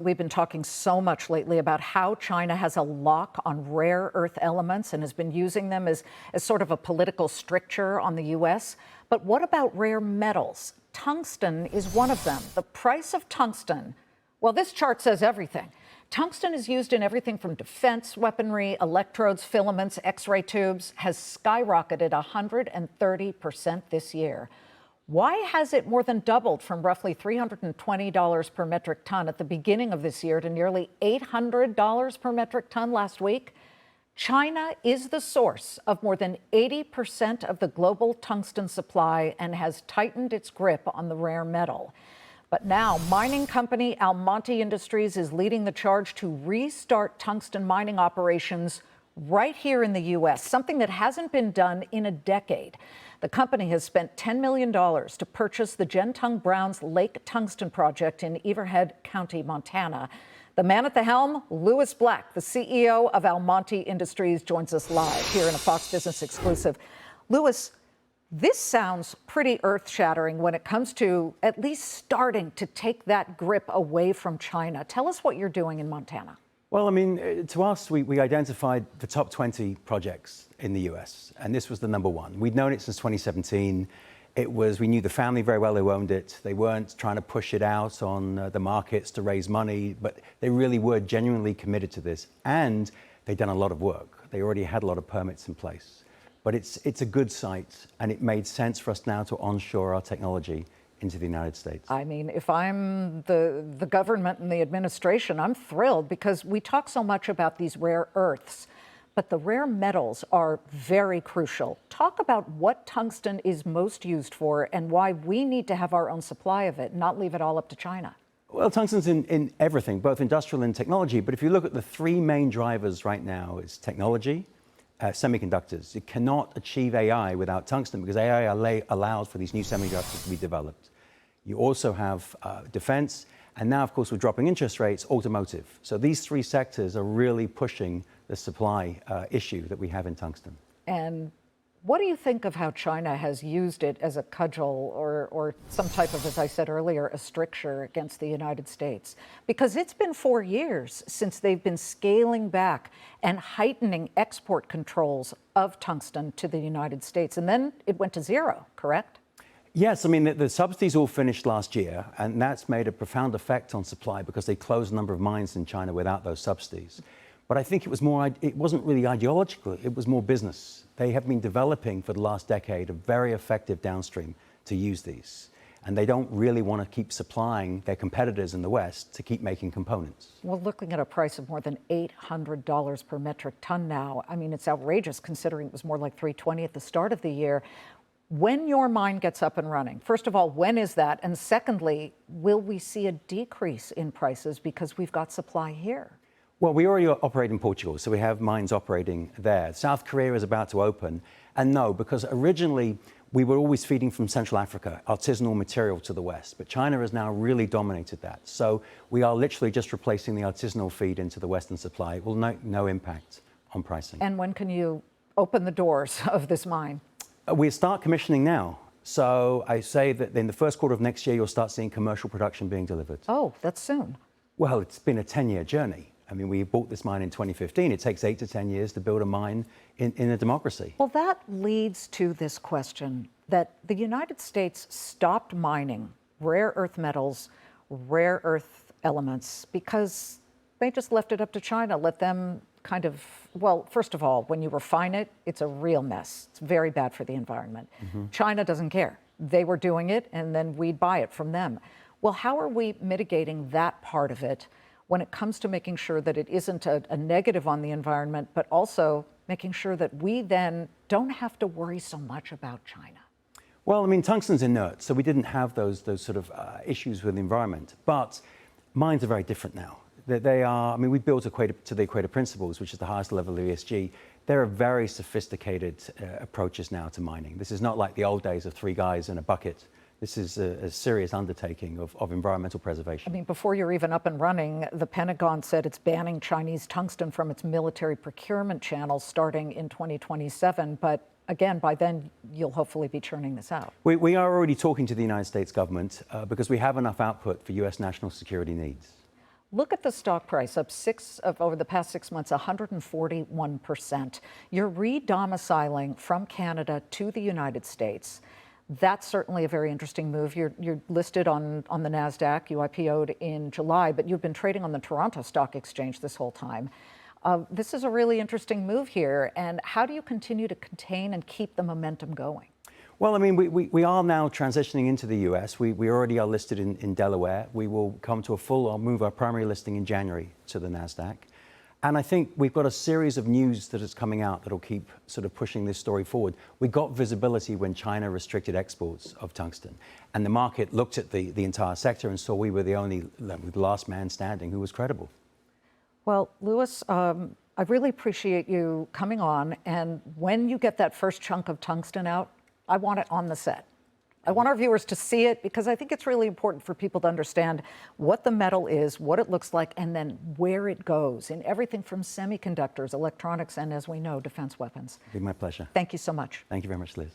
We've been talking so much lately about how China has a lock on rare earth elements and has been using them as sort of a political stricture on the U.S. But what about rare metals? Tungsten is one of them. The price of tungsten, well, this chart says everything. Tungsten is used in everything from defense weaponry, electrodes, filaments, X-ray tubes, has skyrocketed 130% this year. Why has it more than doubled from roughly $320 per metric ton at the beginning of this year to nearly $800 per metric ton last week? China is the source of more than 80% of the global tungsten supply and has tightened its grip on the rare metal. But now, mining company Almonty Industries is leading the charge to restart tungsten mining operations right here in the U.S., something that hasn't been done in a decade. The company has spent $10 million to purchase the Gentung Browns Lake Tungsten Project in Everhead County, Montana. The man at the helm, Louis Black, the CEO of Almonty Industries, joins us live here in a Fox Business exclusive. Louis, this sounds pretty earth-shattering when it comes to at least starting to take that grip away from China. Tell us what you're doing in Montana. Well, I mean, to us, we identified the top 20 projects in the US, and this was the number one. We'd known it since 2017. We knew the family very well who owned it. They weren't trying to push it out on the markets to raise money, but they really were genuinely committed to this, and they'd done a lot of work. They already had a lot of permits in place. But it's a good site, and it made sense for us now to onshore our technology into the United States. I mean, if I'm the government and the administration, I'm thrilled because we talk so much about these rare earths, but the rare metals are very crucial. Talk about what tungsten is most used for and why we need to have our own supply of it, not leave it all up to China. Well, tungsten's in everything, both industrial and technology, but if you look at the three main drivers right now, it's technology, semiconductors. You cannot achieve AI without tungsten because AI allows for these new semiconductors to be developed. You also have defense, and now, of course, with dropping interest rates, automotive. So these three sectors are really pushing the supply issue that we have in tungsten. And what do you think of how China has used it as a cudgel or some type of, as I said earlier, a stricture against the United States? Because it's been 4 years since they've been scaling back and heightening export controls of tungsten to the United States. And then it went to zero, correct? Yes, I mean, the subsidies all finished last year, and that's made a profound effect on supply because they closed a number of mines in China without those subsidies. But I think it wasn't really ideological, it was more business. They have been developing for the last decade a very effective downstream to use these. And they don't really want to keep supplying their competitors in the West to keep making components. We're looking at a price of more than $800 per metric ton now. I mean, it's outrageous considering it was more like $320 at the start of the year. When your mine gets up and running, first of all, when is that? And secondly, will we see a decrease in prices because we've got supply here? Well, we already operate in Portugal, so we have mines operating there. South Korea is about to open. And no, because originally we were always feeding from Central Africa, artisanal material to the West. But China has now really dominated that. So we are literally just replacing the artisanal feed into the Western supply. It will no impact on pricing. And when can you open the doors of this mine? We start commissioning now. So I say that in the first quarter of next year, you'll start seeing commercial production being delivered. Oh, that's soon. Well, it's been a 10-year journey. I mean, we bought this mine in 2015. It takes 8 to 10 years to build a mine in a democracy. Well, that leads to this question that the United States stopped mining rare earth metals, rare earth elements, because they just left it up to China, let them kind of, well, first of all, when you refine it, it's a real mess. It's very bad for the environment. China doesn't care. They were doing it, and then we'd buy it from them. Well, how are we mitigating that part of it when it comes to making sure that it isn't a negative on the environment, but also making sure that we then don't have to worry so much about China? Well, I mean, tungsten's inert, so we didn't have those sort of issues with the environment. But mines are very different now. They are, I mean, we built to the Equator Principles, which is the highest level of ESG. There are very sophisticated approaches now to mining. This is not like the old days of 3 guys in a bucket. This is a serious undertaking of environmental preservation. I mean, before you're even up and running, the Pentagon said it's banning Chinese tungsten from its military procurement channels starting in 2027. But again, by then, you'll hopefully be churning this out. We are already talking to the United States government because we have enough output for U.S. national security needs. Look at the stock price, up over the past 6 months, 141%. You're re-domiciling from Canada to the United States. That's certainly a very interesting move. You're listed on the NASDAQ. You IPO'd in July, but you've been trading on the Toronto Stock Exchange this whole time. This is a really interesting move here. And how do you continue to contain and keep the momentum going? Well, I mean, we are now transitioning into the US. We already are listed in Delaware. We will come to move our primary listing in January to the NASDAQ. And I think we've got a series of news that is coming out that'll keep sort of pushing this story forward. We got visibility when China restricted exports of tungsten. And the market looked at the entire sector and saw we were the last man standing who was credible. Well, Louis, I really appreciate you coming on. And when you get that first chunk of tungsten out, I want it on the set. I want our viewers to see it because I think it's really important for people to understand what the metal is, what it looks like, and then where it goes in everything from semiconductors, electronics, and as we know, defense weapons. It'd be my pleasure. Thank you so much. Thank you very much, Liz.